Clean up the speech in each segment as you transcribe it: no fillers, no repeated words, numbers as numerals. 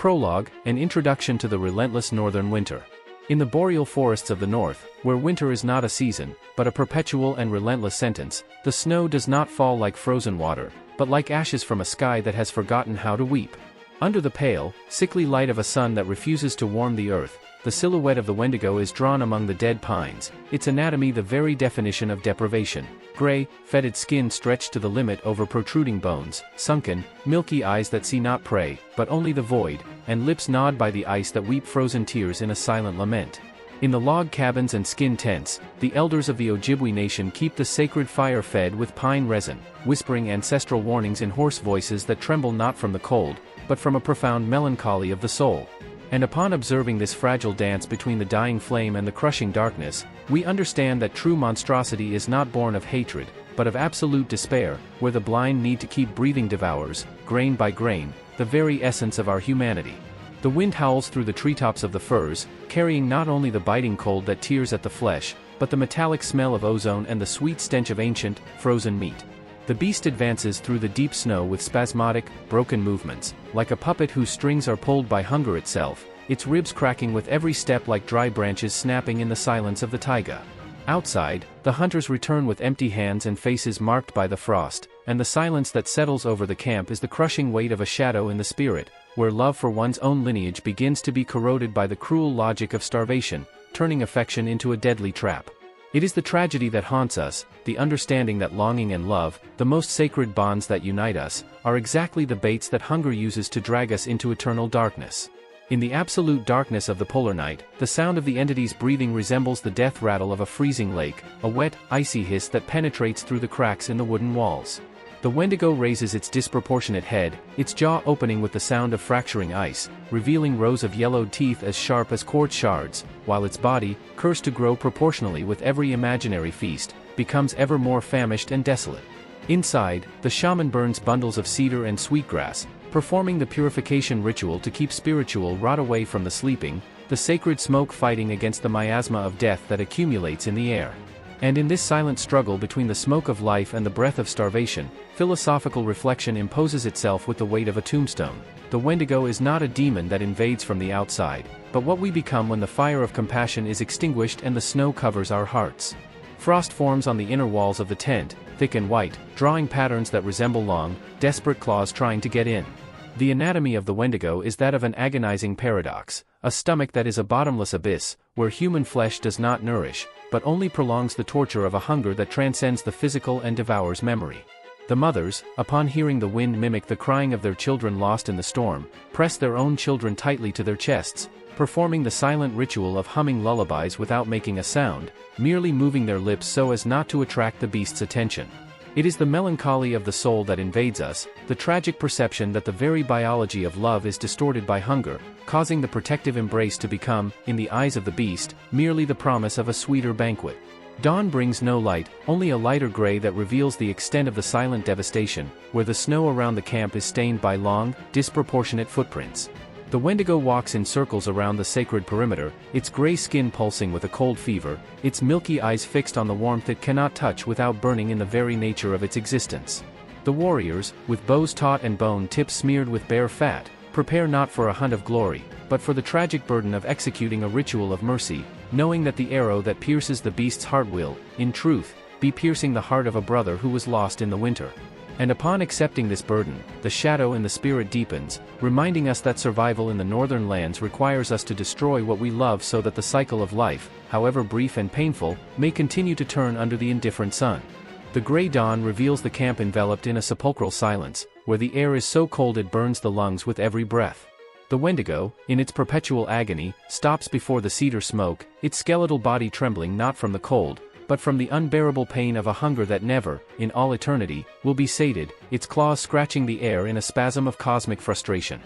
Prologue, an introduction to the relentless northern winter. In the boreal forests of the north, where winter is not a season, but a perpetual and relentless sentence, the snow does not fall like frozen water, but like ashes from a sky that has forgotten how to weep. Under the pale, sickly light of a sun that refuses to warm the earth, the silhouette of the Wendigo is drawn among the dead pines, its anatomy the very definition of deprivation. Gray, fetid skin stretched to the limit over protruding bones, sunken, milky eyes that see not prey, but only the void, and lips gnawed by the ice that weep frozen tears in a silent lament. In the log cabins and skin tents, the elders of the Ojibwe nation keep the sacred fire fed with pine resin, whispering ancestral warnings in hoarse voices that tremble not from the cold, but from a profound melancholy of the soul. And upon observing this fragile dance between the dying flame and the crushing darkness, we understand that true monstrosity is not born of hatred, but of absolute despair, where the blind need to keep breathing devours, grain by grain, the very essence of our humanity. The wind howls through the treetops of the firs, carrying not only the biting cold that tears at the flesh, but the metallic smell of ozone and the sweet stench of ancient, frozen meat. The beast advances through the deep snow with spasmodic, broken movements, like a puppet whose strings are pulled by hunger itself, its ribs cracking with every step like dry branches snapping in the silence of the taiga. Outside, the hunters return with empty hands and faces marked by the frost, and the silence that settles over the camp is the crushing weight of a shadow in the spirit, where love for one's own lineage begins to be corroded by the cruel logic of starvation, turning affection into a deadly trap. It is the tragedy that haunts us, the understanding that longing and love, the most sacred bonds that unite us, are exactly the baits that hunger uses to drag us into eternal darkness. In the absolute darkness of the polar night, the sound of the entity's breathing resembles the death rattle of a freezing lake, a wet, icy hiss that penetrates through the cracks in the wooden walls. The Wendigo raises its disproportionate head, its jaw opening with the sound of fracturing ice, revealing rows of yellowed teeth as sharp as quartz shards, while its body, cursed to grow proportionally with every imaginary feast, becomes ever more famished and desolate. Inside, the shaman burns bundles of cedar and sweetgrass, performing the purification ritual to keep spiritual rot away from the sleeping, the sacred smoke fighting against the miasma of death that accumulates in the air. And in this silent struggle between the smoke of life and the breath of starvation, philosophical reflection imposes itself with the weight of a tombstone. The Wendigo is not a demon that invades from the outside, but what we become when the fire of compassion is extinguished and the snow covers our hearts. Frost forms on the inner walls of the tent, thick and white, drawing patterns that resemble long, desperate claws trying to get in. The anatomy of the Wendigo is that of an agonizing paradox, a stomach that is a bottomless abyss, where human flesh does not nourish, but only prolongs the torture of a hunger that transcends the physical and devours memory. The mothers, upon hearing the wind mimic the crying of their children lost in the storm, press their own children tightly to their chests, performing the silent ritual of humming lullabies without making a sound, merely moving their lips so as not to attract the beast's attention. It is the melancholy of the soul that invades us, the tragic perception that the very biology of love is distorted by hunger, causing the protective embrace to become, in the eyes of the beast, merely the promise of a sweeter banquet. Dawn brings no light, only a lighter gray that reveals the extent of the silent devastation, where the snow around the camp is stained by long, disproportionate footprints. The Wendigo walks in circles around the sacred perimeter, its gray skin pulsing with a cold fever, its milky eyes fixed on the warmth it cannot touch without burning in the very nature of its existence. The warriors, with bows taut and bone tips smeared with bare fat, prepare not for a hunt of glory, but for the tragic burden of executing a ritual of mercy, knowing that the arrow that pierces the beast's heart will, in truth, be piercing the heart of a brother who was lost in the winter. And upon accepting this burden, the shadow in the spirit deepens, reminding us that survival in the northern lands requires us to destroy what we love so that the cycle of life, however brief and painful, may continue to turn under the indifferent sun. The gray dawn reveals the camp enveloped in a sepulchral silence, where the air is so cold it burns the lungs with every breath. The Wendigo, in its perpetual agony, stops before the cedar smoke, its skeletal body trembling not from the cold, but from the unbearable pain of a hunger that never, in all eternity, will be sated, its claws scratching the air in a spasm of cosmic frustration.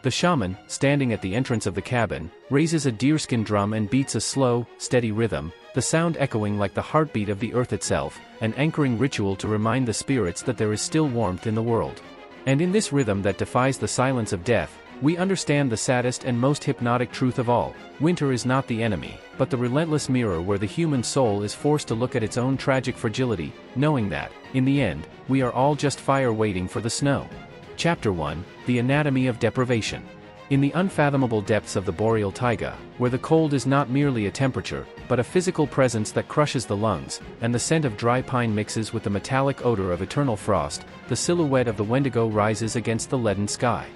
The shaman, standing at the entrance of the cabin, raises a deerskin drum and beats a slow, steady rhythm, the sound echoing like the heartbeat of the earth itself, an anchoring ritual to remind the spirits that there is still warmth in the world. And in this rhythm that defies the silence of death, we understand the saddest and most hypnotic truth of all: winter is not the enemy, but the relentless mirror where the human soul is forced to look at its own tragic fragility, knowing that, in the end, we are all just fire waiting for the snow. Chapter 1, The Anatomy of Deprivation. In the unfathomable depths of the boreal taiga, where the cold is not merely a temperature, but a physical presence that crushes the lungs, and the scent of dry pine mixes with the metallic odor of eternal frost, the silhouette of the Wendigo rises against the leaden sky.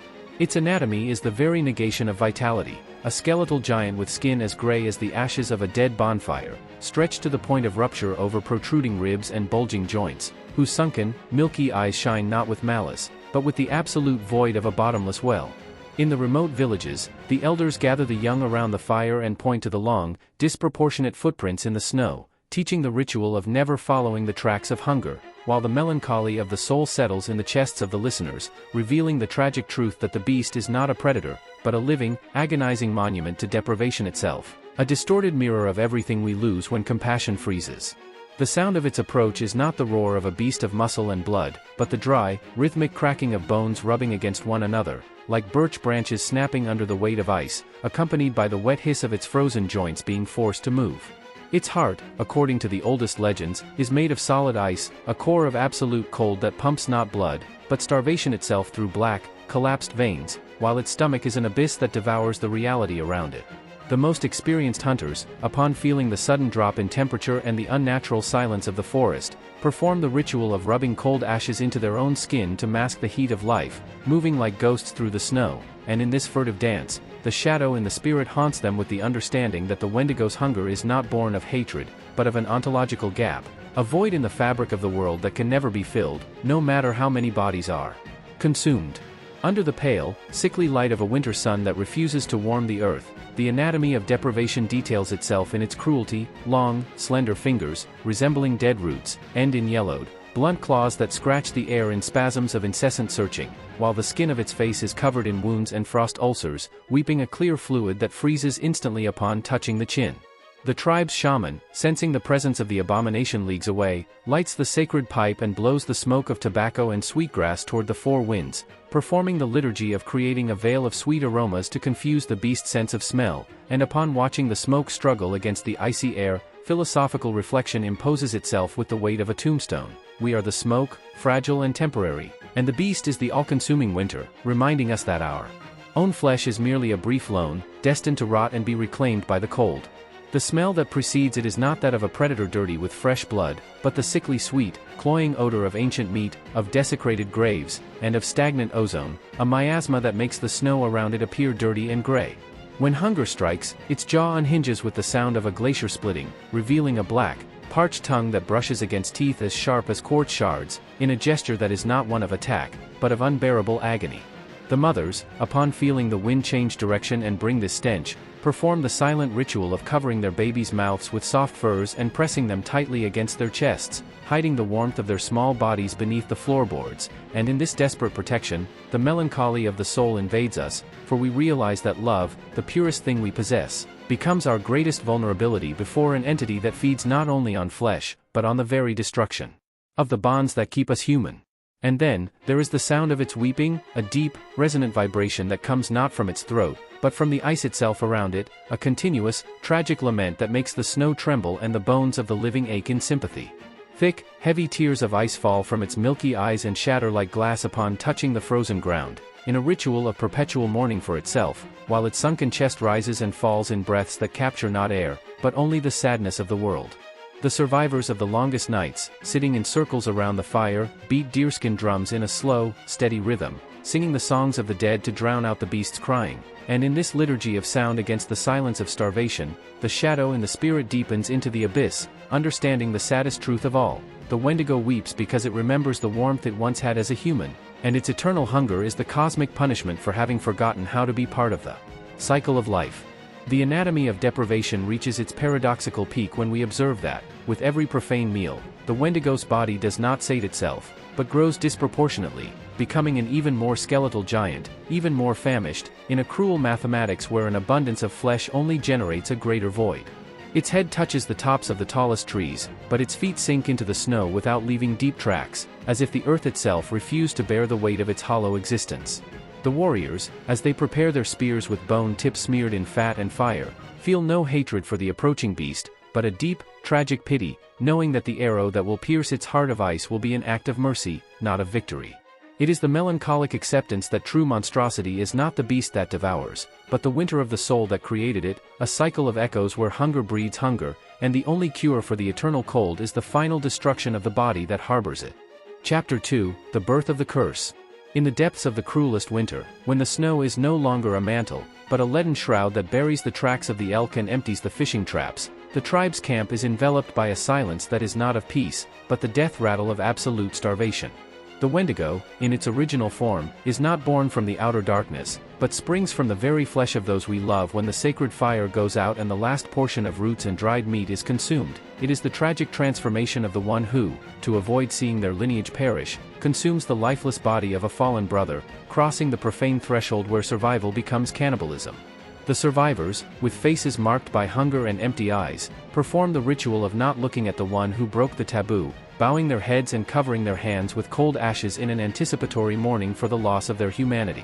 Its anatomy is the very negation of vitality, a skeletal giant with skin as gray as the ashes of a dead bonfire, stretched to the point of rupture over protruding ribs and bulging joints, whose sunken, milky eyes shine not with malice, but with the absolute void of a bottomless well. In the remote villages, the elders gather the young around the fire and point to the long, disproportionate footprints in the snow, teaching the ritual of never following the tracks of hunger, while the melancholy of the soul settles in the chests of the listeners, revealing the tragic truth that the beast is not a predator, but a living, agonizing monument to deprivation itself, a distorted mirror of everything we lose when compassion freezes. The sound of its approach is not the roar of a beast of muscle and blood, but the dry, rhythmic cracking of bones rubbing against one another, like birch branches snapping under the weight of ice, accompanied by the wet hiss of its frozen joints being forced to move. Its heart, according to the oldest legends, is made of solid ice, a core of absolute cold that pumps not blood, but starvation itself through black, collapsed veins, while its stomach is an abyss that devours the reality around it. The most experienced hunters, upon feeling the sudden drop in temperature and the unnatural silence of the forest, perform the ritual of rubbing cold ashes into their own skin to mask the heat of life, moving like ghosts through the snow, and in this furtive dance, the shadow in the spirit haunts them with the understanding that the Wendigo's hunger is not born of hatred, but of an ontological gap, a void in the fabric of the world that can never be filled, no matter how many bodies are consumed. Under the pale, sickly light of a winter sun that refuses to warm the earth, the anatomy of deprivation details itself in its cruelty: long, slender fingers, resembling dead roots, end in yellowed, blunt claws that scratch the air in spasms of incessant searching, while the skin of its face is covered in wounds and frost ulcers, weeping a clear fluid that freezes instantly upon touching the chin. The tribe's shaman, sensing the presence of the abomination leagues away, lights the sacred pipe and blows the smoke of tobacco and sweetgrass toward the four winds, performing the liturgy of creating a veil of sweet aromas to confuse the beast's sense of smell, and upon watching the smoke struggle against the icy air, philosophical reflection imposes itself with the weight of a tombstone. We are the smoke, fragile and temporary, and the beast is the all-consuming winter, reminding us that our own flesh is merely a brief loan, destined to rot and be reclaimed by the cold. The smell that precedes it is not that of a predator dirty with fresh blood, but the sickly sweet, cloying odor of ancient meat, of desecrated graves, and of stagnant ozone, a miasma that makes the snow around it appear dirty and gray. When hunger strikes, its jaw unhinges with the sound of a glacier splitting, revealing a black, parched tongue that brushes against teeth as sharp as quartz shards, in a gesture that is not one of attack, but of unbearable agony. The mothers, upon feeling the wind change direction and bring this stench, perform the silent ritual of covering their babies' mouths with soft furs and pressing them tightly against their chests, hiding the warmth of their small bodies beneath the floorboards, and in this desperate protection, the melancholy of the soul invades us, for we realize that love, the purest thing we possess, becomes our greatest vulnerability before an entity that feeds not only on flesh, but on the very destruction of the bonds that keep us human. And then, there is the sound of its weeping, a deep, resonant vibration that comes not from its throat, but from the ice itself around it, a continuous, tragic lament that makes the snow tremble and the bones of the living ache in sympathy. Thick, heavy tears of ice fall from its milky eyes and shatter like glass upon touching the frozen ground, in a ritual of perpetual mourning for itself, while its sunken chest rises and falls in breaths that capture not air, but only the sadness of the world. The survivors of the longest nights, sitting in circles around the fire, beat deerskin drums in a slow, steady rhythm, singing the songs of the dead to drown out the beast's crying, and in this liturgy of sound against the silence of starvation, the shadow in the spirit deepens into the abyss, understanding the saddest truth of all: the Wendigo weeps because it remembers the warmth it once had as a human, and its eternal hunger is the cosmic punishment for having forgotten how to be part of the cycle of life. The anatomy of deprivation reaches its paradoxical peak when we observe that, with every profane meal, the Wendigo's body does not sate itself, but grows disproportionately, becoming an even more skeletal giant, even more famished, in a cruel mathematics where an abundance of flesh only generates a greater void. Its head touches the tops of the tallest trees, but its feet sink into the snow without leaving deep tracks, as if the earth itself refused to bear the weight of its hollow existence. The warriors, as they prepare their spears with bone tips smeared in fat and fire, feel no hatred for the approaching beast, but a deep, tragic pity, knowing that the arrow that will pierce its heart of ice will be an act of mercy, not of victory. It is the melancholic acceptance that true monstrosity is not the beast that devours, but the winter of the soul that created it, a cycle of echoes where hunger breeds hunger, and the only cure for the eternal cold is the final destruction of the body that harbors it. Chapter 2, The Birth of the Curse. In the depths of the cruelest winter, when the snow is no longer a mantle, but a leaden shroud that buries the tracks of the elk and empties the fishing traps, the tribe's camp is enveloped by a silence that is not of peace, but the death rattle of absolute starvation. The Wendigo, in its original form, is not born from the outer darkness, but springs from the very flesh of those we love when the sacred fire goes out and the last portion of roots and dried meat is consumed. It is the tragic transformation of the one who, to avoid seeing their lineage perish, consumes the lifeless body of a fallen brother, crossing the profane threshold where survival becomes cannibalism. The survivors, with faces marked by hunger and empty eyes, perform the ritual of not looking at the one who broke the taboo, bowing their heads and covering their hands with cold ashes in an anticipatory mourning for the loss of their humanity.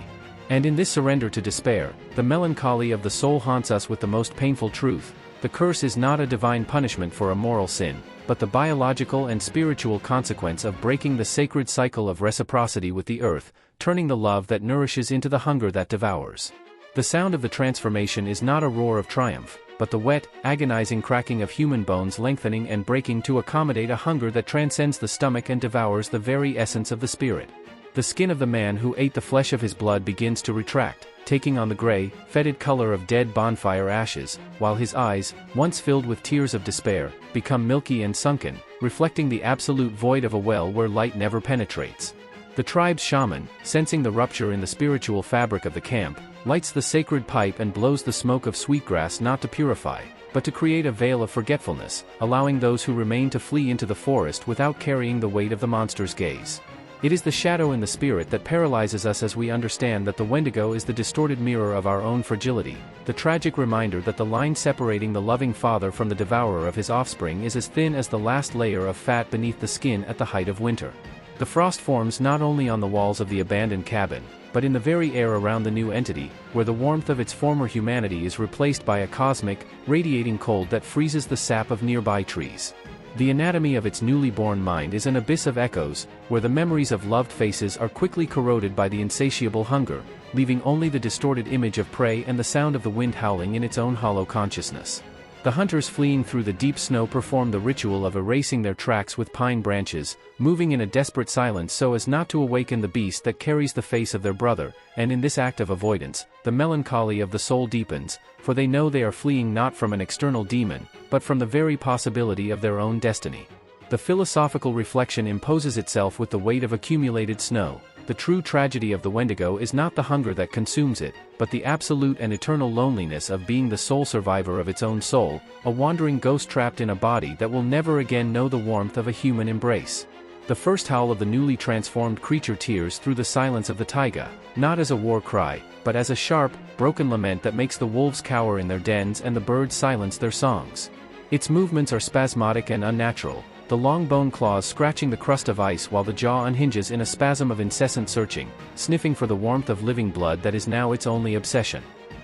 And in this surrender to despair, the melancholy of the soul haunts us with the most painful truth: the curse is not a divine punishment for a moral sin, but the biological and spiritual consequence of breaking the sacred cycle of reciprocity with the earth, turning the love that nourishes into the hunger that devours. The sound of the transformation is not a roar of triumph, but the wet, agonizing cracking of human bones lengthening and breaking to accommodate a hunger that transcends the stomach and devours the very essence of the spirit. The skin of the man who ate the flesh of his blood begins to retract, taking on the gray, fetid color of dead bonfire ashes, while his eyes, once filled with tears of despair, become milky and sunken, reflecting the absolute void of a well where light never penetrates. The tribe's shaman, sensing the rupture in the spiritual fabric of the camp, lights the sacred pipe and blows the smoke of sweetgrass not to purify, but to create a veil of forgetfulness, allowing those who remain to flee into the forest without carrying the weight of the monster's gaze. It is the shadow in the spirit that paralyzes us as we understand that the Wendigo is the distorted mirror of our own fragility, the tragic reminder that the line separating the loving father from the devourer of his offspring is as thin as the last layer of fat beneath the skin at the height of winter. The frost forms not only on the walls of the abandoned cabin, but in the very air around the new entity, where the warmth of its former humanity is replaced by a cosmic, radiating cold that freezes the sap of nearby trees. The anatomy of its newly born mind is an abyss of echoes, where the memories of loved faces are quickly corroded by the insatiable hunger, leaving only the distorted image of prey and the sound of the wind howling in its own hollow consciousness. The hunters fleeing through the deep snow perform the ritual of erasing their tracks with pine branches, moving in a desperate silence so as not to awaken the beast that carries the face of their brother, and in this act of avoidance, the melancholy of the soul deepens, for they know they are fleeing not from an external demon, but from the very possibility of their own destiny. The philosophical reflection imposes itself with the weight of accumulated snow. The true tragedy of the Wendigo is not the hunger that consumes it, but the absolute and eternal loneliness of being the sole survivor of its own soul, a wandering ghost trapped in a body that will never again know the warmth of a human embrace. The first howl of the newly transformed creature tears through the silence of the taiga, not as a war cry, but as a sharp, broken lament that makes the wolves cower in their dens and the birds silence their songs. Its movements are spasmodic and unnatural, the long bone claws scratching the crust of ice while the jaw unhinges in a spasm of incessant searching, sniffing for the warmth of living blood that is now its only obsession.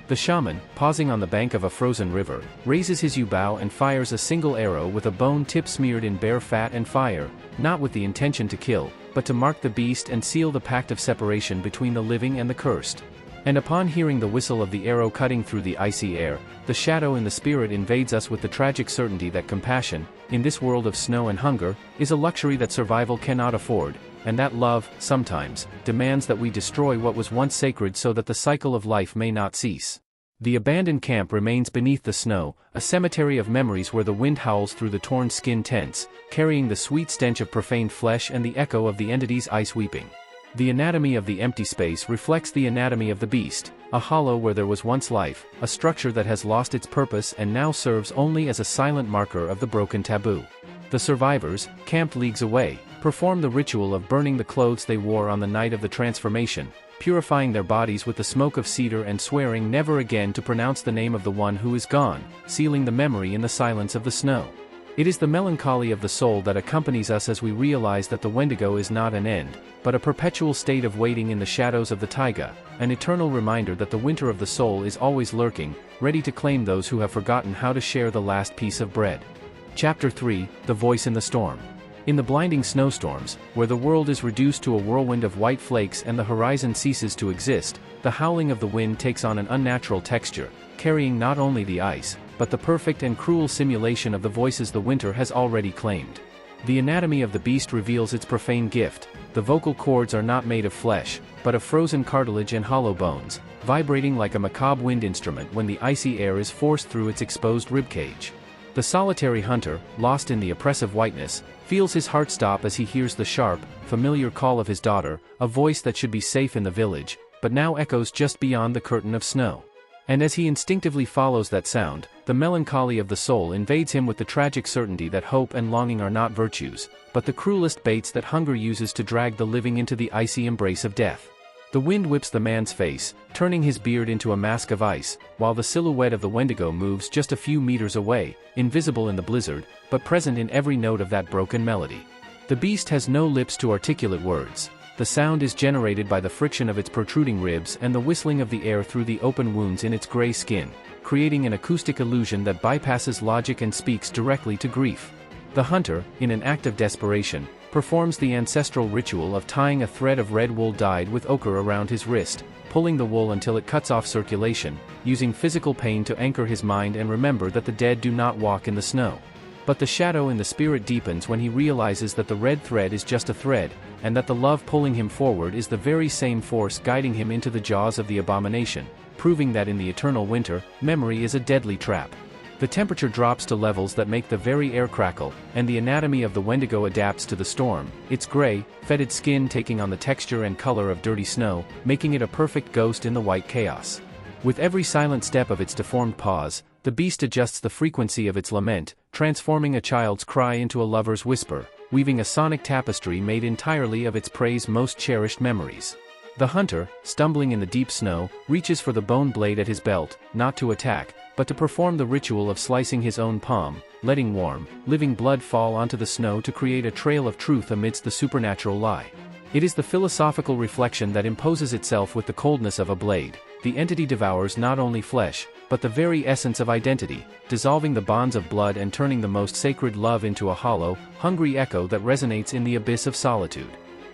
The shaman, pausing on the bank of a frozen river, raises his yew bow and fires a single arrow with a bone tip smeared in bare fat and fire, not with the intention to kill, but to mark the beast and seal the pact of separation between the living and the cursed. And upon hearing the whistle of the arrow cutting through the icy air, the shadow in the spirit invades us with the tragic certainty that compassion, in this world of snow and hunger, is a luxury that survival cannot afford, and that love, sometimes, demands that we destroy what was once sacred so that the cycle of life may not cease. The abandoned camp remains beneath the snow, a cemetery of memories where the wind howls through the torn skin tents, carrying the sweet stench of profaned flesh and the echo of the entity's ice weeping. The anatomy of the empty space reflects the anatomy of the beast, a hollow where there was once life, a structure that has lost its purpose and now serves only as a silent marker of the broken taboo. The survivors, camped leagues away, perform the ritual of burning the clothes they wore on the night of the transformation, purifying their bodies with the smoke of cedar and swearing never again to pronounce the name of the one who is gone, sealing the memory in the silence of the snow. It is the melancholy of the soul that accompanies us as we realize that the Wendigo is not an end, but a perpetual state of waiting in the shadows of the taiga, an eternal reminder that the winter of the soul is always lurking, ready to claim those who have forgotten how to share the last piece of bread. Chapter 3, The Voice in the Storm. In the blinding snowstorms, where the world is reduced to a whirlwind of white flakes and the horizon ceases to exist, the howling of the wind takes on an unnatural texture, carrying not only the ice, but the perfect and cruel simulation of the voices the winter has already claimed. The anatomy of the beast reveals its profane gift. The vocal cords are not made of flesh, but of frozen cartilage and hollow bones, vibrating like a macabre wind instrument when the icy air is forced through its exposed ribcage. The solitary hunter, lost in the oppressive whiteness, feels his heart stop as he hears the sharp, familiar call of his daughter, a voice that should be safe in the village, but now echoes just beyond the curtain of snow. And as he instinctively follows that sound, the melancholy of the soul invades him with the tragic certainty that hope and longing are not virtues, but the cruelest baits that hunger uses to drag the living into the icy embrace of death. The wind whips the man's face, turning his beard into a mask of ice, while the silhouette of the Wendigo moves just a few meters away, invisible in the blizzard, but present in every note of that broken melody. The beast has no lips to articulate words. The sound is generated by the friction of its protruding ribs and the whistling of the air through the open wounds in its gray skin, creating an acoustic illusion that bypasses logic and speaks directly to grief. The hunter, in an act of desperation, performs the ancestral ritual of tying a thread of red wool dyed with ochre around his wrist, pulling the wool until it cuts off circulation, using physical pain to anchor his mind and remember that the dead do not walk in the snow. But the shadow in the spirit deepens when he realizes that the red thread is just a thread, and that the love pulling him forward is the very same force guiding him into the jaws of the abomination, proving that in the eternal winter, memory is a deadly trap. The temperature drops to levels that make the very air crackle, and the anatomy of the Wendigo adapts to the storm, its gray, fetid skin taking on the texture and color of dirty snow, making it a perfect ghost in the white chaos. With every silent step of its deformed paws, the beast adjusts the frequency of its lament, transforming a child's cry into a lover's whisper, weaving a sonic tapestry made entirely of its prey's most cherished memories. The hunter, stumbling in the deep snow, reaches for the bone blade at his belt, not to attack, but to perform the ritual of slicing his own palm, letting warm, living blood fall onto the snow to create a trail of truth amidst the supernatural lie. It is the philosophical reflection that imposes itself with the coldness of a blade. The entity devours not only flesh, but the very essence of identity, dissolving the bonds of blood and turning the most sacred love into a hollow, hungry echo that resonates in the abyss of solitude.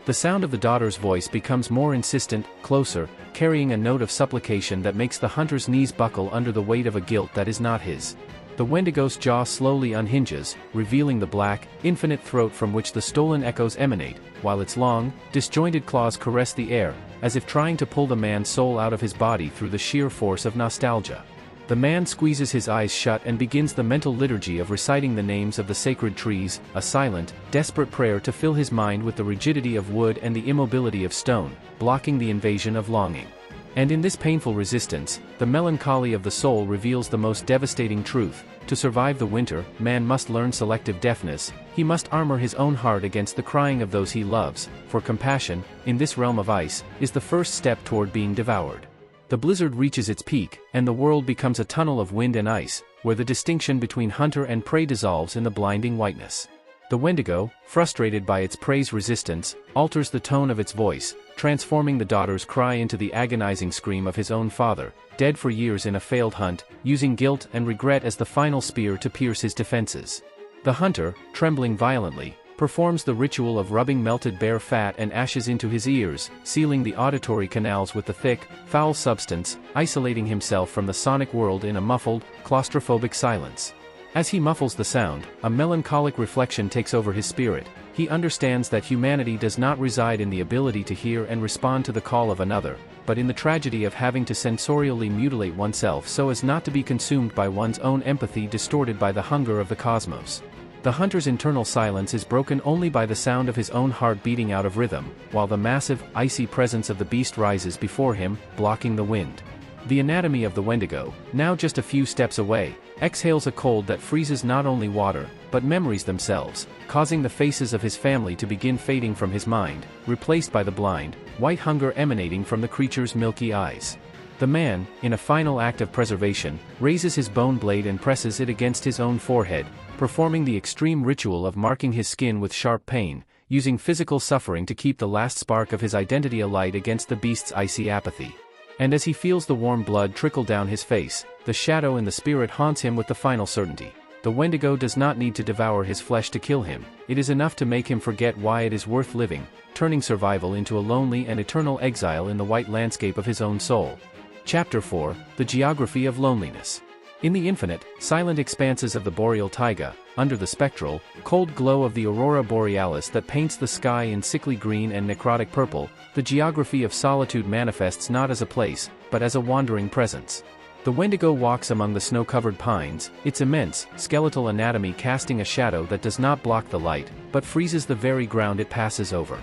The sound of the daughter's voice becomes more insistent, closer, carrying a note of supplication that makes the hunter's knees buckle under the weight of a guilt that is not his. The Wendigo's jaw slowly unhinges, revealing the black, infinite throat from which the stolen echoes emanate, while its long, disjointed claws caress the air, as if trying to pull the man's soul out of his body through the sheer force of nostalgia. The man squeezes his eyes shut and begins the mental liturgy of reciting the names of the sacred trees, a silent, desperate prayer to fill his mind with the rigidity of wood and the immobility of stone, blocking the invasion of longing. And in this painful resistance, the melancholy of the soul reveals the most devastating truth. To survive the winter, man must learn selective deafness. He must armor his own heart against the crying of those he loves, for compassion, in this realm of ice, is the first step toward being devoured. The blizzard reaches its peak, and the world becomes a tunnel of wind and ice, where the distinction between hunter and prey dissolves in the blinding whiteness. The Wendigo, frustrated by its prey's resistance, alters the tone of its voice, transforming the daughter's cry into the agonizing scream of his own father, dead for years in a failed hunt, using guilt and regret as the final spear to pierce his defenses. The hunter, trembling violently, performs the ritual of rubbing melted bear fat and ashes into his ears, sealing the auditory canals with the thick, foul substance, isolating himself from the sonic world in a muffled, claustrophobic silence. As he muffles the sound, a melancholic reflection takes over his spirit. He understands that humanity does not reside in the ability to hear and respond to the call of another, but in the tragedy of having to sensorially mutilate oneself so as not to be consumed by one's own empathy distorted by the hunger of the cosmos. The hunter's internal silence is broken only by the sound of his own heart beating out of rhythm, while the massive, icy presence of the beast rises before him, blocking the wind. The anatomy of the Wendigo, now just a few steps away, exhales a cold that freezes not only water, but memories themselves, causing the faces of his family to begin fading from his mind, replaced by the blind, white hunger emanating from the creature's milky eyes. The man, in a final act of preservation, raises his bone blade and presses it against his own forehead, performing the extreme ritual of marking his skin with sharp pain, using physical suffering to keep the last spark of his identity alight against the beast's icy apathy. And as he feels the warm blood trickle down his face, the shadow in the spirit haunts him with the final certainty. the Wendigo does not need to devour his flesh to kill him, it is enough to make him forget why it is worth living, turning survival into a lonely and eternal exile in the white landscape of his own soul. Chapter 4, The Geography of Loneliness. In the infinite, silent expanses of the boreal taiga, under the spectral, cold glow of the aurora borealis that paints the sky in sickly green and necrotic purple, the geography of solitude manifests not as a place, but as a wandering presence. The Wendigo walks among the snow-covered pines, its immense, skeletal anatomy casting a shadow that does not block the light, but freezes the very ground it passes over.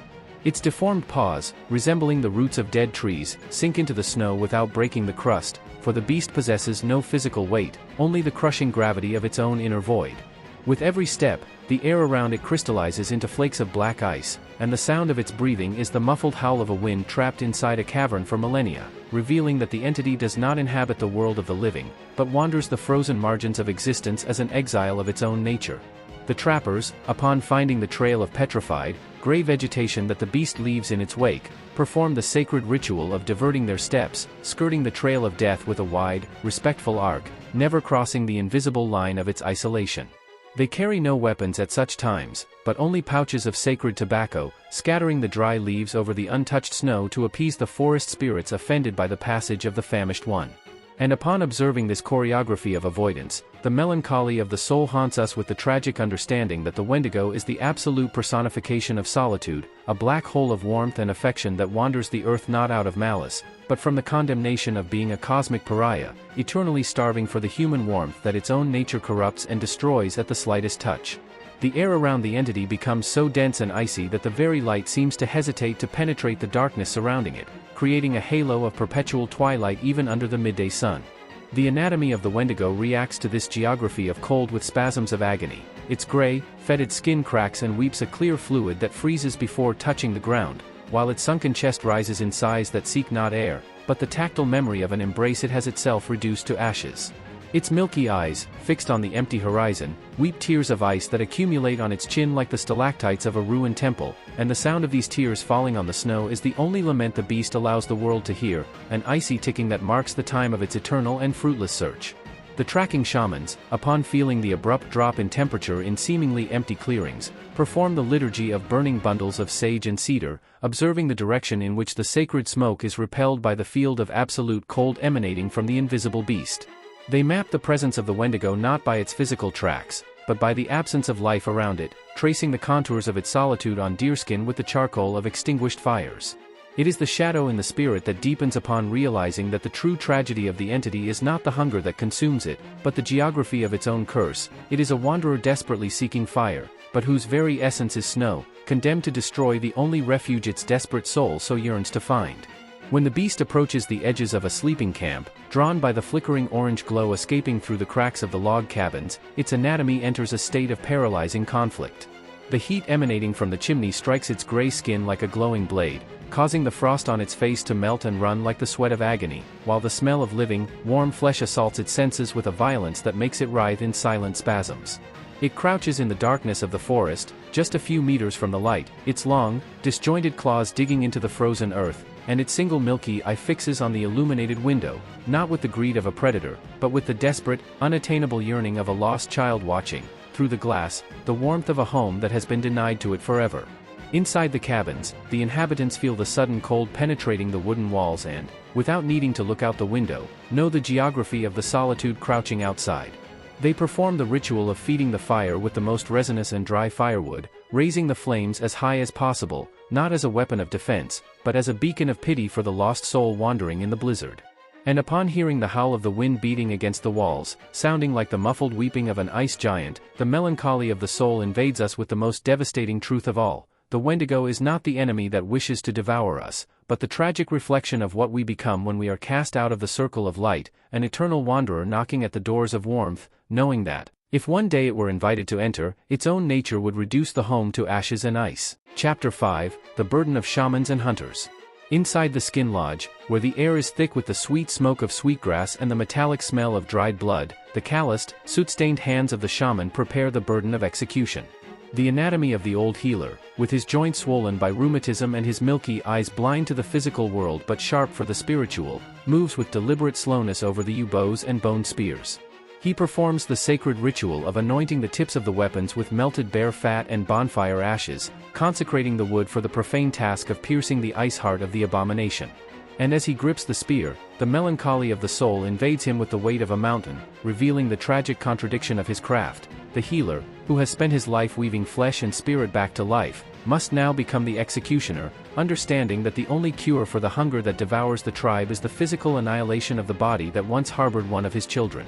Its deformed paws, resembling the roots of dead trees, sink into the snow without breaking the crust, for the beast possesses no physical weight, only the crushing gravity of its own inner void. With every step, the air around it crystallizes into flakes of black ice, and the sound of its breathing is the muffled howl of a wind trapped inside a cavern for millennia, revealing that the entity does not inhabit the world of the living, but wanders the frozen margins of existence as an exile of its own nature. The trappers, upon finding the trail of petrified, gray vegetation that the beast leaves in its wake, perform the sacred ritual of diverting their steps, skirting the trail of death with a wide, respectful arc, never crossing the invisible line of its isolation. They carry no weapons at such times, but only pouches of sacred tobacco, scattering the dry leaves over the untouched snow to appease the forest spirits offended by the passage of the famished one. And upon observing this choreography of avoidance, the melancholy of the soul haunts us with the tragic understanding that the Wendigo is the absolute personification of solitude, a black hole of warmth and affection that wanders the earth not out of malice, but from the condemnation of being a cosmic pariah, eternally starving for the human warmth that its own nature corrupts and destroys at the slightest touch. The air around the entity becomes so dense and icy that the very light seems to hesitate to penetrate the darkness surrounding it, creating a halo of perpetual twilight even under the midday sun. The anatomy of the Wendigo reacts to this geography of cold with spasms of agony. Its gray, fetid skin cracks and weeps a clear fluid that freezes before touching the ground, while its sunken chest rises in sighs that seek not air, but the tactile memory of an embrace it has itself reduced to ashes. Its milky eyes, fixed on the empty horizon, weep tears of ice that accumulate on its chin like the stalactites of a ruined temple, and the sound of these tears falling on the snow is the only lament the beast allows the world to hear, an icy ticking that marks the time of its eternal and fruitless search. The tracking shamans, upon feeling the abrupt drop in temperature in seemingly empty clearings, perform the liturgy of burning bundles of sage and cedar, observing the direction in which the sacred smoke is repelled by the field of absolute cold emanating from the invisible beast. They map the presence of the Wendigo not by its physical tracks, but by the absence of life around it, tracing the contours of its solitude on deerskin with the charcoal of extinguished fires. It is the shadow in the spirit that deepens upon realizing that the true tragedy of the entity is not the hunger that consumes it, but the geography of its own curse. It is a wanderer desperately seeking fire, but whose very essence is snow, condemned to destroy the only refuge its desperate soul so yearns to find. When the beast approaches the edges of a sleeping camp, drawn by the flickering orange glow escaping through the cracks of the log cabins, its anatomy enters a state of paralyzing conflict. The heat emanating from the chimney strikes its gray skin like a glowing blade, causing the frost on its face to melt and run like the sweat of agony, while the smell of living, warm flesh assaults its senses with a violence that makes it writhe in silent spasms. It crouches in the darkness of the forest, just a few meters from the light, its long, disjointed claws digging into the frozen earth, and its single milky eye fixes on the illuminated window, not with the greed of a predator, but with the desperate, unattainable yearning of a lost child watching, through the glass, the warmth of a home that has been denied to it forever. Inside the cabins, the inhabitants feel the sudden cold penetrating the wooden walls and, without needing to look out the window, know the geography of the solitude crouching outside. They perform the ritual of feeding the fire with the most resinous and dry firewood, raising the flames as high as possible, not as a weapon of defense, but as a beacon of pity for the lost soul wandering in the blizzard. And upon hearing the howl of the wind beating against the walls, sounding like the muffled weeping of an ice giant, the melancholy of the soul invades us with the most devastating truth of all. The Wendigo is not the enemy that wishes to devour us, but the tragic reflection of what we become when we are cast out of the circle of light, an eternal wanderer knocking at the doors of warmth, knowing that, if one day it were invited to enter, its own nature would reduce the home to ashes and ice. Chapter 5, The Burden of Shamans and Hunters. Inside the skin lodge, where the air is thick with the sweet smoke of sweetgrass and the metallic smell of dried blood, the calloused, soot-stained hands of the shaman prepare the burden of execution. The anatomy of the old healer, with his joints swollen by rheumatism and his milky eyes blind to the physical world but sharp for the spiritual, moves with deliberate slowness over the yew bows and boned spears. He performs the sacred ritual of anointing the tips of the weapons with melted bear fat and bonfire ashes, consecrating the wood for the profane task of piercing the ice heart of the abomination. And as he grips the spear, the melancholy of the soul invades him with the weight of a mountain, revealing the tragic contradiction of his craft. The healer, who has spent his life weaving flesh and spirit back to life, must now become the executioner, understanding that the only cure for the hunger that devours the tribe is the physical annihilation of the body that once harbored one of his children.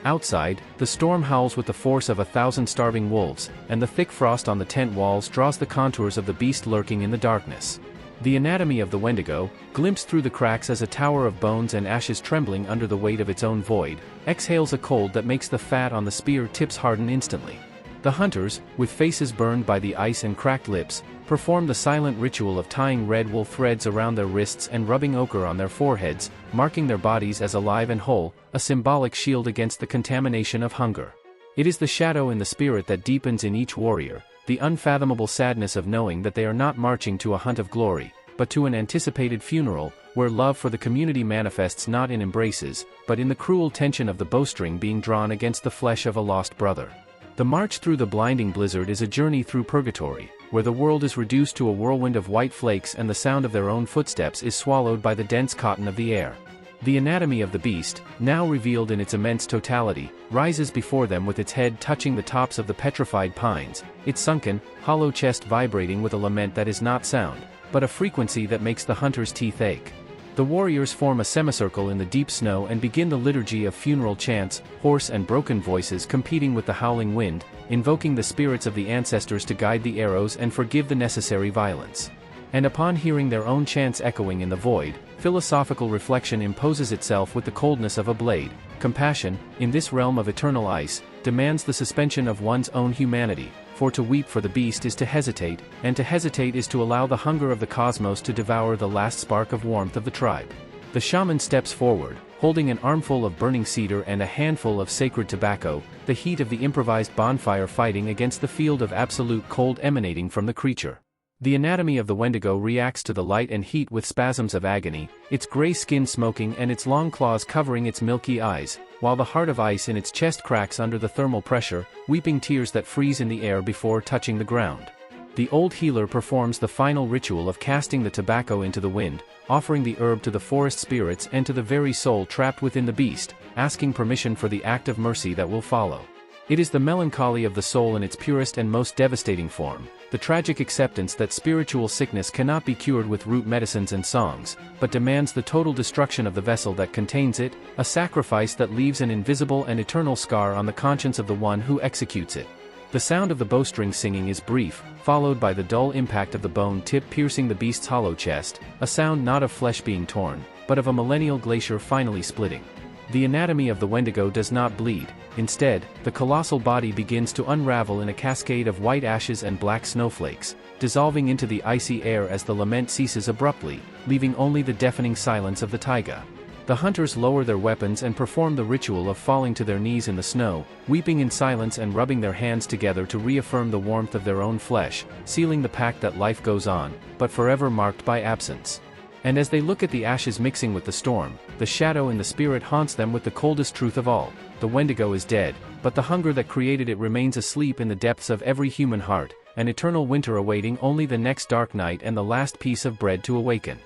Outside, the storm howls with the force of 1,000 starving wolves, and the thick frost on the tent walls draws the contours of the beast lurking in the darkness. The anatomy of the Wendigo, glimpsed through the cracks as a tower of bones and ashes trembling under the weight of its own void, exhales a cold that makes the fat on the spear tips harden instantly. The hunters, with faces burned by the ice and cracked lips, perform the silent ritual of tying red wool threads around their wrists and rubbing ochre on their foreheads, marking their bodies as alive and whole, a symbolic shield against the contamination of hunger. It is the shadow in the spirit that deepens in each warrior, the unfathomable sadness of knowing that they are not marching to a hunt of glory, but to an anticipated funeral, where love for the community manifests not in embraces, but in the cruel tension of the bowstring being drawn against the flesh of a lost brother. The march through the blinding blizzard is a journey through purgatory, where the world is reduced to a whirlwind of white flakes and the sound of their own footsteps is swallowed by the dense cotton of the air. The anatomy of the beast, now revealed in its immense totality, rises before them with its head touching the tops of the petrified pines, its sunken, hollow chest vibrating with a lament that is not sound, but a frequency that makes the hunter's teeth ache. The warriors form a semicircle in the deep snow and begin the liturgy of funeral chants, hoarse and broken voices competing with the howling wind, invoking the spirits of the ancestors to guide the arrows and forgive the necessary violence. And upon hearing their own chants echoing in the void, philosophical reflection imposes itself with the coldness of a blade. Compassion, in this realm of eternal ice, demands the suspension of one's own humanity, for to weep for the beast is to hesitate, and to hesitate is to allow the hunger of the cosmos to devour the last spark of warmth of the tribe. The shaman steps forward, holding an armful of burning cedar and a handful of sacred tobacco, the heat of the improvised bonfire fighting against the field of absolute cold emanating from the creature. The anatomy of the Wendigo reacts to the light and heat with spasms of agony, its gray skin smoking and its long claws covering its milky eyes, while the heart of ice in its chest cracks under the thermal pressure, weeping tears that freeze in the air before touching the ground. The old healer performs the final ritual of casting the tobacco into the wind, offering the herb to the forest spirits and to the very soul trapped within the beast, asking permission for the act of mercy that will follow. It is the melancholy of the soul in its purest and most devastating form, the tragic acceptance that spiritual sickness cannot be cured with root medicines and songs, but demands the total destruction of the vessel that contains it, a sacrifice that leaves an invisible and eternal scar on the conscience of the one who executes it. The sound of the bowstring singing is brief, followed by the dull impact of the bone tip piercing the beast's hollow chest, a sound not of flesh being torn, but of a millennial glacier finally splitting. The anatomy of the Wendigo does not bleed. Instead, the colossal body begins to unravel in a cascade of white ashes and black snowflakes, dissolving into the icy air as the lament ceases abruptly, leaving only the deafening silence of the taiga. The hunters lower their weapons and perform the ritual of falling to their knees in the snow, weeping in silence and rubbing their hands together to reaffirm the warmth of their own flesh, sealing the pact that life goes on, but forever marked by absence. And as they look at the ashes mixing with the storm, the shadow in the spirit haunts them with the coldest truth of all: the Wendigo is dead, but the hunger that created it remains asleep in the depths of every human heart, an eternal winter awaiting only the next dark night and the last piece of bread to awaken.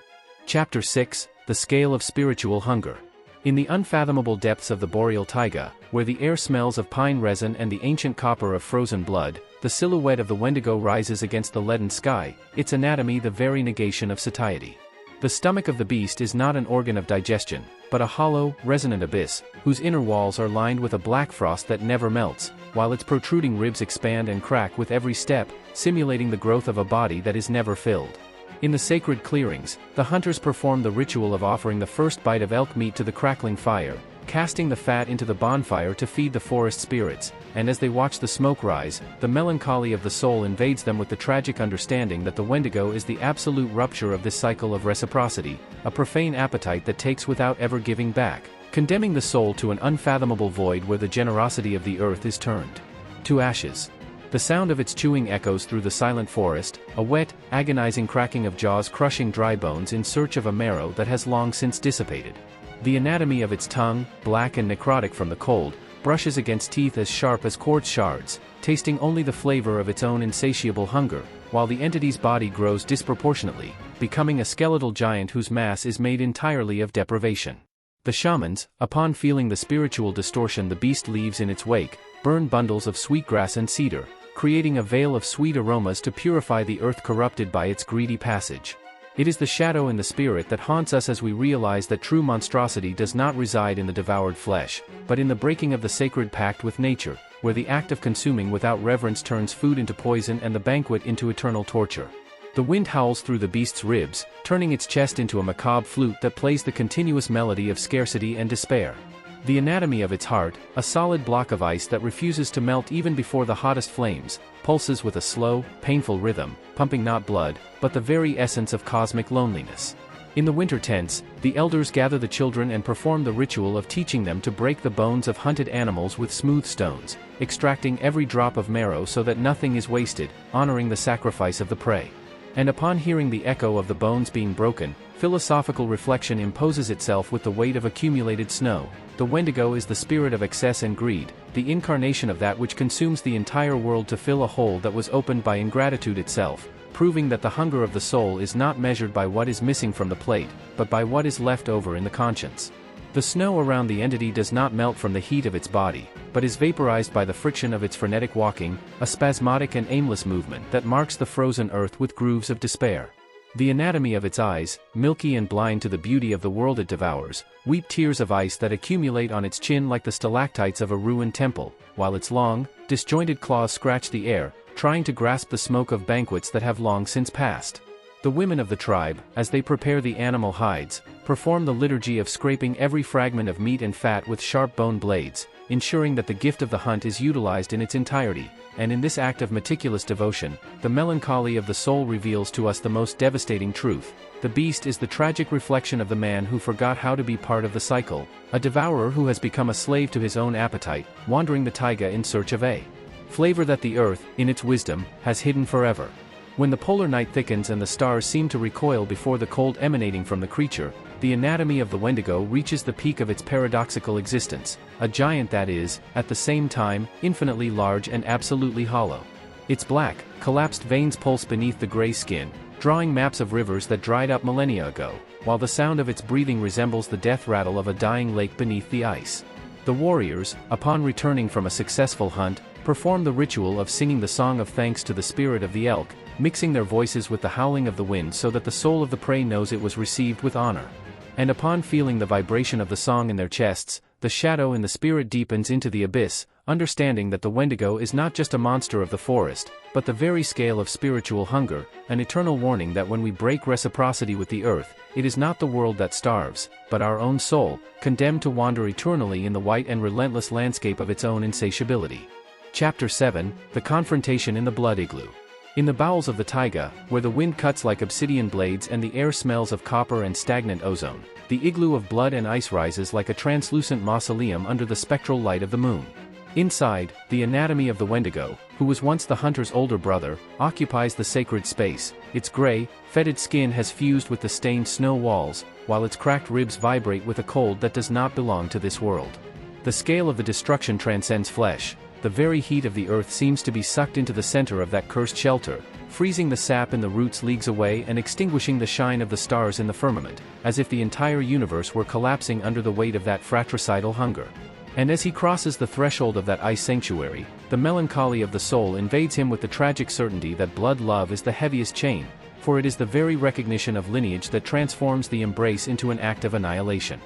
Chapter 6: The Scale of Spiritual Hunger. In the unfathomable depths of the boreal taiga, where the air smells of pine resin and the ancient copper of frozen blood, the silhouette of the Wendigo rises against the leaden sky, its anatomy the very negation of satiety. The stomach of the beast is not an organ of digestion, but a hollow, resonant abyss, whose inner walls are lined with a black frost that never melts, while its protruding ribs expand and crack with every step, simulating the growth of a body that is never filled. In the sacred clearings, the hunters perform the ritual of offering the first bite of elk meat to the crackling fire, casting the fat into the bonfire to feed the forest spirits, and as they watch the smoke rise, the melancholy of the soul invades them with the tragic understanding that the Wendigo is the absolute rupture of this cycle of reciprocity, a profane appetite that takes without ever giving back, condemning the soul to an unfathomable void where the generosity of the earth is turned to ashes. The sound of its chewing echoes through the silent forest, a wet, agonizing cracking of jaws crushing dry bones in search of a marrow that has long since dissipated. The anatomy of its tongue, black and necrotic from the cold, brushes against teeth as sharp as quartz shards, tasting only the flavor of its own insatiable hunger, while the entity's body grows disproportionately, becoming a skeletal giant whose mass is made entirely of deprivation. The shamans, upon feeling the spiritual distortion the beast leaves in its wake, burn bundles of sweetgrass and cedar, creating a veil of sweet aromas to purify the earth corrupted by its greedy passage. It is the shadow in the spirit that haunts us as we realize that true monstrosity does not reside in the devoured flesh, but in the breaking of the sacred pact with nature, where the act of consuming without reverence turns food into poison and the banquet into eternal torture. The wind howls through the beast's ribs, turning its chest into a macabre flute that plays the continuous melody of scarcity and despair. The anatomy of its heart, a solid block of ice that refuses to melt even before the hottest flames, pulses with a slow, painful rhythm, pumping not blood, but the very essence of cosmic loneliness. In the winter tents, the elders gather the children and perform the ritual of teaching them to break the bones of hunted animals with smooth stones, extracting every drop of marrow so that nothing is wasted, honoring the sacrifice of the prey. And upon hearing the echo of the bones being broken, philosophical reflection imposes itself with the weight of accumulated snow. The Wendigo is the spirit of excess and greed, the incarnation of that which consumes the entire world to fill a hole that was opened by ingratitude itself, proving that the hunger of the soul is not measured by what is missing from the plate, but by what is left over in the conscience. The snow around the entity does not melt from the heat of its body, but is vaporized by the friction of its frenetic walking, a spasmodic and aimless movement that marks the frozen earth with grooves of despair. The anatomy of its eyes, milky and blind to the beauty of the world it devours, weep tears of ice that accumulate on its chin like the stalactites of a ruined temple, while its long, disjointed claws scratch the air, trying to grasp the smoke of banquets that have long since passed. The women of the tribe, as they prepare the animal hides, perform the liturgy of scraping every fragment of meat and fat with sharp bone blades, ensuring that the gift of the hunt is utilized in its entirety, and in this act of meticulous devotion, the melancholy of the soul reveals to us the most devastating truth. The beast is the tragic reflection of the man who forgot how to be part of the cycle, a devourer who has become a slave to his own appetite, wandering the taiga in search of a flavor that the earth, in its wisdom, has hidden forever. When the polar night thickens and the stars seem to recoil before the cold emanating from the creature, the anatomy of the Wendigo reaches the peak of its paradoxical existence, a giant that is, at the same time, infinitely large and absolutely hollow. Its black, collapsed veins pulse beneath the gray skin, drawing maps of rivers that dried up millennia ago, while the sound of its breathing resembles the death rattle of a dying lake beneath the ice. The warriors, upon returning from a successful hunt, perform the ritual of singing the song of thanks to the spirit of the elk, mixing their voices with the howling of the wind so that the soul of the prey knows it was received with honor. And upon feeling the vibration of the song in their chests, the shadow in the spirit deepens into the abyss, understanding that the Wendigo is not just a monster of the forest, but the very scale of spiritual hunger, an eternal warning that when we break reciprocity with the earth, it is not the world that starves, but our own soul, condemned to wander eternally in the white and relentless landscape of its own insatiability. Chapter 7, The Confrontation in the Blood Igloo. In the bowels of the taiga, where the wind cuts like obsidian blades and the air smells of copper and stagnant ozone, the igloo of blood and ice rises like a translucent mausoleum under the spectral light of the moon. Inside, the anatomy of the Wendigo, who was once the hunter's older brother, occupies the sacred space. Its gray, fetid skin has fused with the stained snow walls, while its cracked ribs vibrate with a cold that does not belong to this world. The scale of the destruction transcends flesh. The very heat of the earth seems to be sucked into the center of that cursed shelter, freezing the sap in the roots leagues away and extinguishing the shine of the stars in the firmament, as if the entire universe were collapsing under the weight of that fratricidal hunger. And as he crosses the threshold of that ice sanctuary, the melancholy of the soul invades him with the tragic certainty that blood love is the heaviest chain, for it is the very recognition of lineage that transforms the embrace into an act of annihilation.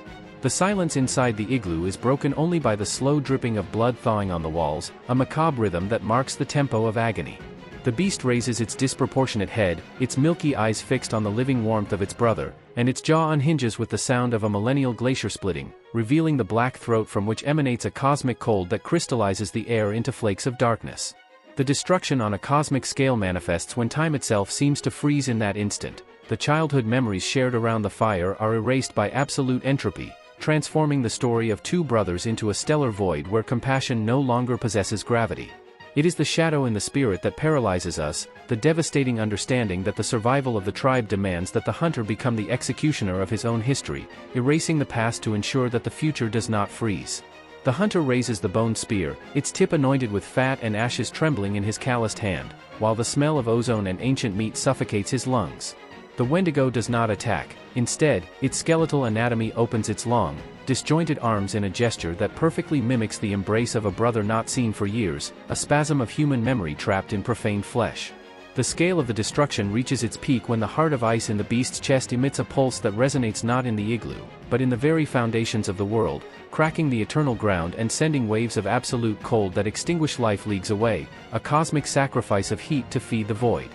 The silence inside the igloo is broken only by the slow dripping of blood thawing on the walls, a macabre rhythm that marks the tempo of agony. The beast raises its disproportionate head, its milky eyes fixed on the living warmth of its brother, and its jaw unhinges with the sound of a millennial glacier splitting, revealing the black throat from which emanates a cosmic cold that crystallizes the air into flakes of darkness. The destruction on a cosmic scale manifests when time itself seems to freeze in that instant. The childhood memories shared around the fire are erased by absolute entropy, transforming the story of two brothers into a stellar void where compassion no longer possesses gravity. It is the shadow in the spirit that paralyzes us, the devastating understanding that the survival of the tribe demands that the hunter become the executioner of his own history, erasing the past to ensure that the future does not freeze. The hunter raises the bone spear, its tip anointed with fat and ashes trembling in his calloused hand, while the smell of ozone and ancient meat suffocates his lungs. The Wendigo does not attack. Instead, its skeletal anatomy opens its long, disjointed arms in a gesture that perfectly mimics the embrace of a brother not seen for years, a spasm of human memory trapped in profaned flesh. The scale of the destruction reaches its peak when the heart of ice in the beast's chest emits a pulse that resonates not in the igloo, but in the very foundations of the world, cracking the eternal ground and sending waves of absolute cold that extinguish life leagues away, a cosmic sacrifice of heat to feed the void.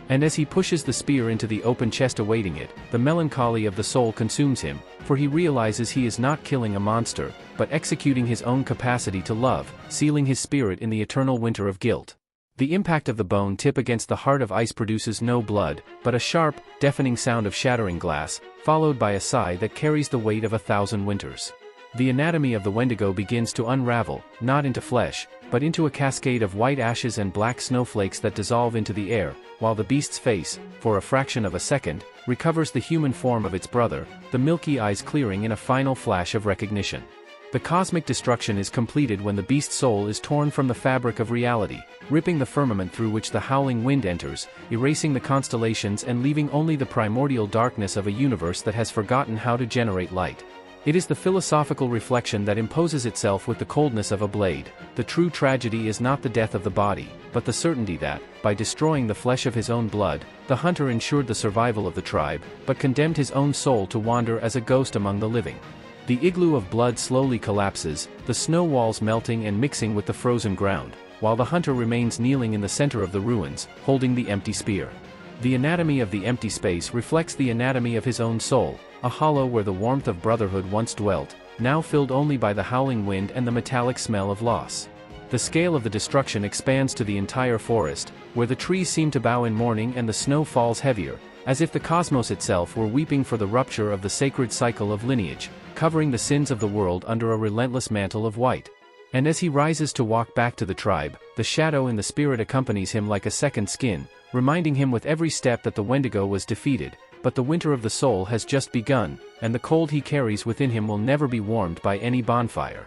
And as he pushes the spear into the open chest awaiting it, the melancholy of the soul consumes him, for he realizes he is not killing a monster, but executing his own capacity to love, sealing his spirit in the eternal winter of guilt. The impact of the bone tip against the heart of ice produces no blood, but a sharp, deafening sound of shattering glass, followed by a sigh that carries the weight of 1,000 winters. The anatomy of the Wendigo begins to unravel, not into flesh, but into a cascade of white ashes and black snowflakes that dissolve into the air, while the beast's face, for a fraction of a second, recovers the human form of its brother, the milky eyes clearing in a final flash of recognition. The cosmic destruction is completed when the beast's soul is torn from the fabric of reality, ripping the firmament through which the howling wind enters, erasing the constellations and leaving only the primordial darkness of a universe that has forgotten how to generate light. It is the philosophical reflection that imposes itself with the coldness of a blade. The true tragedy is not the death of the body, but the certainty that, by destroying the flesh of his own blood, the hunter ensured the survival of the tribe, but condemned his own soul to wander as a ghost among the living. The igloo of blood slowly collapses, the snow walls melting and mixing with the frozen ground, while the hunter remains kneeling in the center of the ruins, holding the empty spear. The anatomy of the empty space reflects the anatomy of his own soul, a hollow where the warmth of brotherhood once dwelt, now filled only by the howling wind and the metallic smell of loss. The scale of the destruction expands to the entire forest, where the trees seem to bow in mourning and the snow falls heavier, as if the cosmos itself were weeping for the rupture of the sacred cycle of lineage, covering the sins of the world under a relentless mantle of white. And as he rises to walk back to the tribe, the shadow in the spirit accompanies him like a second skin, reminding him with every step that the Wendigo was defeated, but the winter of the soul has just begun, and the cold he carries within him will never be warmed by any bonfire.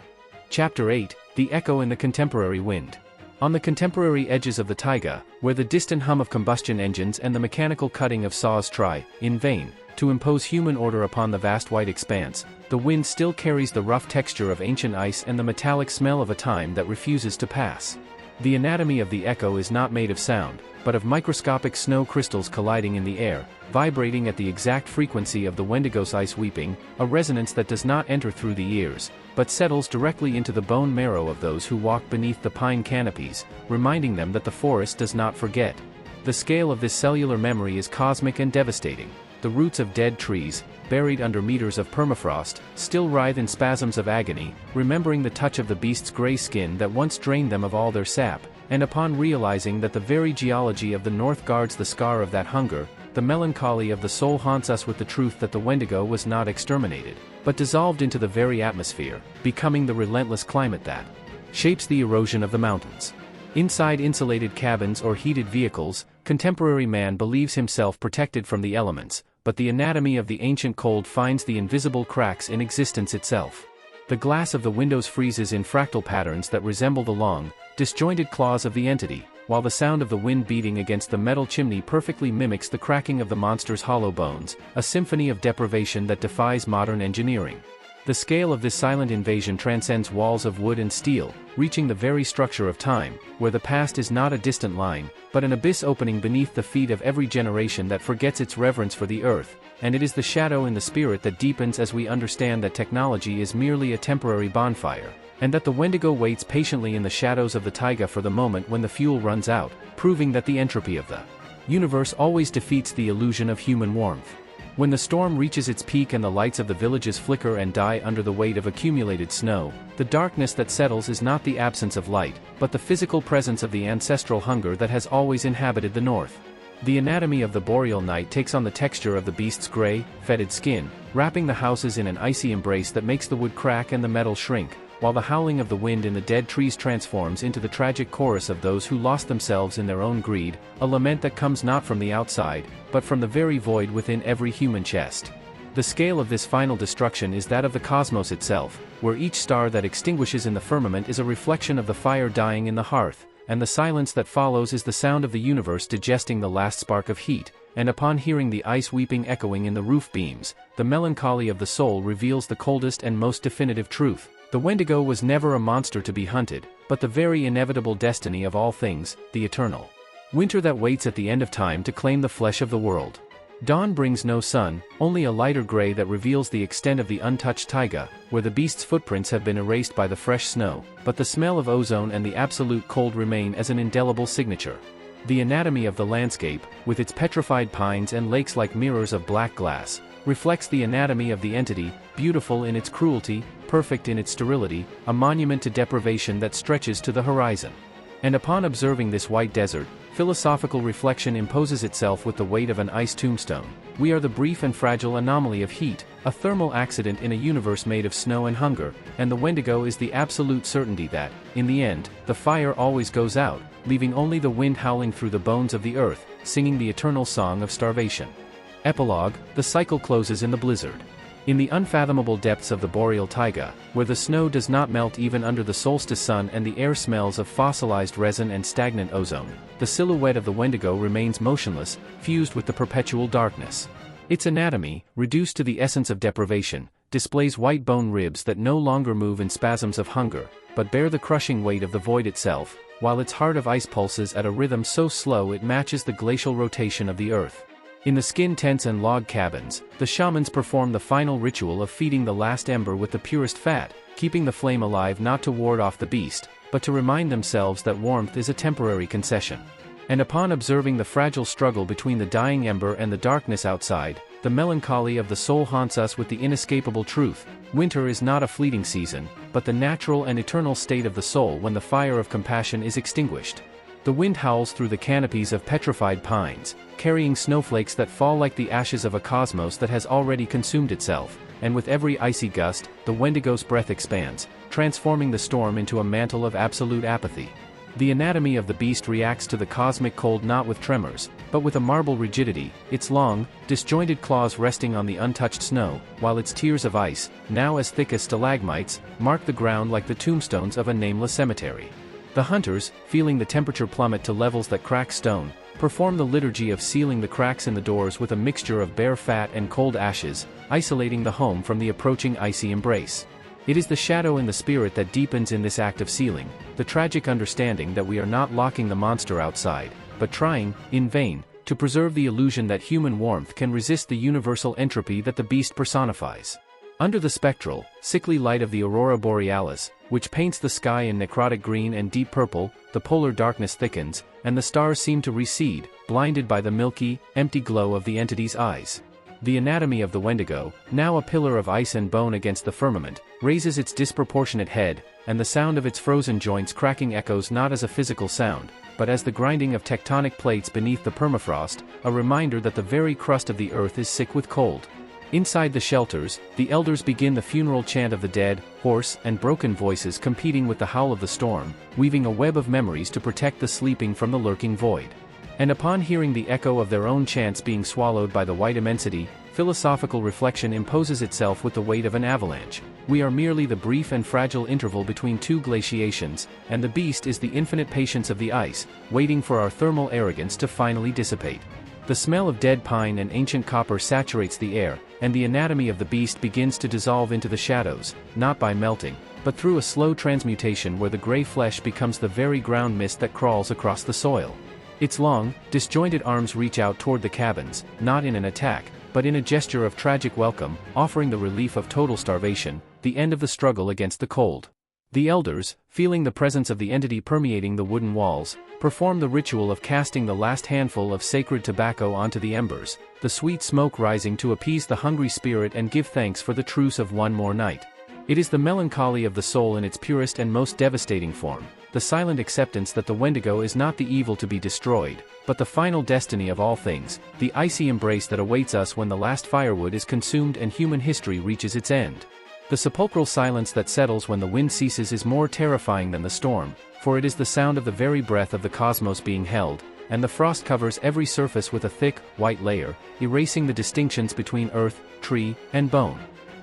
Chapter 8, The Echo in the Contemporary Wind. On the contemporary edges of the taiga, where the distant hum of combustion engines and the mechanical cutting of saws try, in vain, to impose human order upon the vast white expanse, the wind still carries the rough texture of ancient ice and the metallic smell of a time that refuses to pass. The anatomy of the echo is not made of sound, but of microscopic snow crystals colliding in the air, vibrating at the exact frequency of the Wendigo's ice weeping, a resonance that does not enter through the ears, but settles directly into the bone marrow of those who walk beneath the pine canopies, reminding them that the forest does not forget. The scale of this cellular memory is cosmic and devastating. The roots of dead trees, buried under meters of permafrost, still writhe in spasms of agony, remembering the touch of the beast's gray skin that once drained them of all their sap, and upon realizing that the very geology of the north guards the scar of that hunger, the melancholy of the soul haunts us with the truth that the Wendigo was not exterminated, but dissolved into the very atmosphere, becoming the relentless climate that shapes the erosion of the mountains. Inside insulated cabins or heated vehicles, contemporary man believes himself protected from the elements, but the anatomy of the ancient cold finds the invisible cracks in existence itself. The glass of the windows freezes in fractal patterns that resemble the long, disjointed claws of the entity, while the sound of the wind beating against the metal chimney perfectly mimics the cracking of the monster's hollow bones, a symphony of deprivation that defies modern engineering. The scale of this silent invasion transcends walls of wood and steel, reaching the very structure of time, where the past is not a distant line, but an abyss opening beneath the feet of every generation that forgets its reverence for the earth, and it is the shadow in the spirit that deepens as we understand that technology is merely a temporary bonfire, and that the Wendigo waits patiently in the shadows of the taiga for the moment when the fuel runs out, proving that the entropy of the universe always defeats the illusion of human warmth. When the storm reaches its peak and the lights of the villages flicker and die under the weight of accumulated snow, the darkness that settles is not the absence of light, but the physical presence of the ancestral hunger that has always inhabited the north. The anatomy of the boreal night takes on the texture of the beast's gray, fetid skin, wrapping the houses in an icy embrace that makes the wood crack and the metal shrink, while the howling of the wind in the dead trees transforms into the tragic chorus of those who lost themselves in their own greed, a lament that comes not from the outside, but from the very void within every human chest. The scale of this final destruction is that of the cosmos itself, where each star that extinguishes in the firmament is a reflection of the fire dying in the hearth, and the silence that follows is the sound of the universe digesting the last spark of heat, and upon hearing the ice weeping echoing in the roof beams, the melancholy of the soul reveals the coldest and most definitive truth. The Wendigo was never a monster to be hunted, but the very inevitable destiny of all things, the eternal winter that waits at the end of time to claim the flesh of the world. Dawn brings no sun, only a lighter gray that reveals the extent of the untouched taiga, where the beast's footprints have been erased by the fresh snow, but the smell of ozone and the absolute cold remain as an indelible signature. The anatomy of the landscape, with its petrified pines and lakes like mirrors of black glass, reflects the anatomy of the entity, beautiful in its cruelty, perfect in its sterility, a monument to deprivation that stretches to the horizon. And upon observing this white desert, philosophical reflection imposes itself with the weight of an ice tombstone. We are the brief and fragile anomaly of heat, a thermal accident in a universe made of snow and hunger, and the Wendigo is the absolute certainty that, in the end, the fire always goes out, leaving only the wind howling through the bones of the earth, singing the eternal song of starvation. Epilogue: the cycle closes in the blizzard. In the unfathomable depths of the boreal taiga, where the snow does not melt even under the solstice sun and the air smells of fossilized resin and stagnant ozone, the silhouette of the Wendigo remains motionless, fused with the perpetual darkness. Its anatomy, reduced to the essence of deprivation, displays white bone ribs that no longer move in spasms of hunger, but bear the crushing weight of the void itself, while its heart of ice pulses at a rhythm so slow it matches the glacial rotation of the earth. In the skin tents and log cabins, the shamans perform the final ritual of feeding the last ember with the purest fat, keeping the flame alive not to ward off the beast, but to remind themselves that warmth is a temporary concession. And upon observing the fragile struggle between the dying ember and the darkness outside, the melancholy of the soul haunts us with the inescapable truth: winter is not a fleeting season, but the natural and eternal state of the soul when the fire of compassion is extinguished. The wind howls through the canopies of petrified pines, carrying snowflakes that fall like the ashes of a cosmos that has already consumed itself, and with every icy gust, the Wendigo's breath expands, transforming the storm into a mantle of absolute apathy. The anatomy of the beast reacts to the cosmic cold not with tremors, but with a marble rigidity, its long, disjointed claws resting on the untouched snow, while its tears of ice, now as thick as stalagmites, mark the ground like the tombstones of a nameless cemetery. The hunters, feeling the temperature plummet to levels that crack stone, perform the liturgy of sealing the cracks in the doors with a mixture of bare fat and cold ashes, isolating the home from the approaching icy embrace. It is the shadow in the spirit that deepens in this act of sealing, the tragic understanding that we are not locking the monster outside, but trying, in vain, to preserve the illusion that human warmth can resist the universal entropy that the beast personifies. Under the spectral, sickly light of the aurora borealis, which paints the sky in necrotic green and deep purple, the polar darkness thickens, and the stars seem to recede, blinded by the milky, empty glow of the entity's eyes. The anatomy of the Wendigo, now a pillar of ice and bone against the firmament, raises its disproportionate head, and the sound of its frozen joints cracking echoes not as a physical sound, but as the grinding of tectonic plates beneath the permafrost, a reminder that the very crust of the earth is sick with cold. Inside the shelters, the elders begin the funeral chant of the dead, hoarse and broken voices competing with the howl of the storm, weaving a web of memories to protect the sleeping from the lurking void. And upon hearing the echo of their own chants being swallowed by the white immensity, philosophical reflection imposes itself with the weight of an avalanche. We are merely the brief and fragile interval between two glaciations, and the beast is the infinite patience of the ice, waiting for our thermal arrogance to finally dissipate. The smell of dead pine and ancient copper saturates the air, and the anatomy of the beast begins to dissolve into the shadows, not by melting, but through a slow transmutation where the gray flesh becomes the very ground mist that crawls across the soil. Its long, disjointed arms reach out toward the cabins, not in an attack, but in a gesture of tragic welcome, offering the relief of total starvation, the end of the struggle against the cold. The elders, feeling the presence of the entity permeating the wooden walls, perform the ritual of casting the last handful of sacred tobacco onto the embers, the sweet smoke rising to appease the hungry spirit and give thanks for the truce of one more night. It is the melancholy of the soul in its purest and most devastating form, the silent acceptance that the Wendigo is not the evil to be destroyed, but the final destiny of all things, the icy embrace that awaits us when the last firewood is consumed and human history reaches its end. The sepulchral silence that settles when the wind ceases is more terrifying than the storm, for it is the sound of the very breath of the cosmos being held, and the frost covers every surface with a thick, white layer, erasing the distinctions between earth, tree, and bone.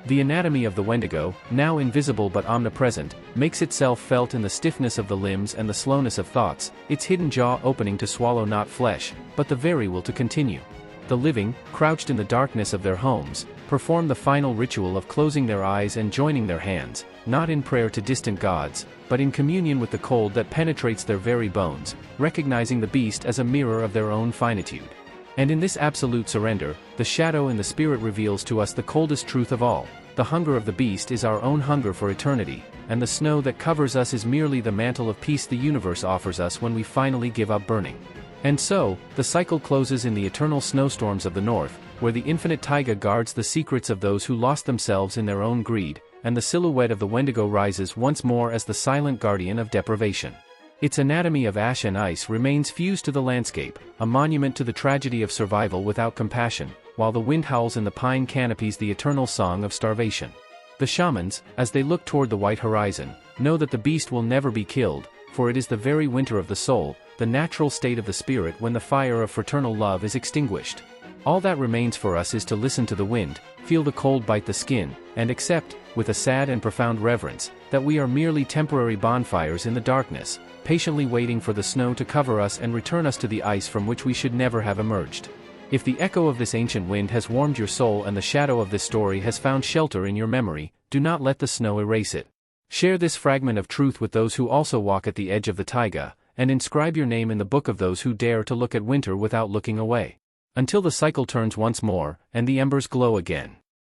The anatomy of the Wendigo, now invisible but omnipresent, makes itself felt in the stiffness of the limbs and the slowness of thoughts, its hidden jaw opening to swallow not flesh, but the very will to continue. The living, crouched in the darkness of their homes, perform the final ritual of closing their eyes and joining their hands, not in prayer to distant gods, but in communion with the cold that penetrates their very bones, recognizing the beast as a mirror of their own finitude. And in this absolute surrender, the shadow in the spirit reveals to us the coldest truth of all: the hunger of the beast is our own hunger for eternity, and the snow that covers us is merely the mantle of peace the universe offers us when we finally give up burning. And so, the cycle closes in the eternal snowstorms of the north, where the infinite taiga guards the secrets of those who lost themselves in their own greed, and the silhouette of the Wendigo rises once more as the silent guardian of deprivation. Its anatomy of ash and ice remains fused to the landscape, a monument to the tragedy of survival without compassion, while the wind howls in the pine canopies the eternal song of starvation. The shamans, as they look toward the white horizon, know that the beast will never be killed, for it is the very winter of the soul, the natural state of the spirit when the fire of fraternal love is extinguished. All that remains for us is to listen to the wind, feel the cold bite the skin, and accept, with a sad and profound reverence, that we are merely temporary bonfires in the darkness, patiently waiting for the snow to cover us and return us to the ice from which we should never have emerged. If the echo of this ancient wind has warmed your soul and the shadow of this story has found shelter in your memory, do not let the snow erase it. Share this fragment of truth with those who also walk at the edge of the taiga, and inscribe your name in the book of those who dare to look at winter without looking away. Until the cycle turns once more, and the embers glow again.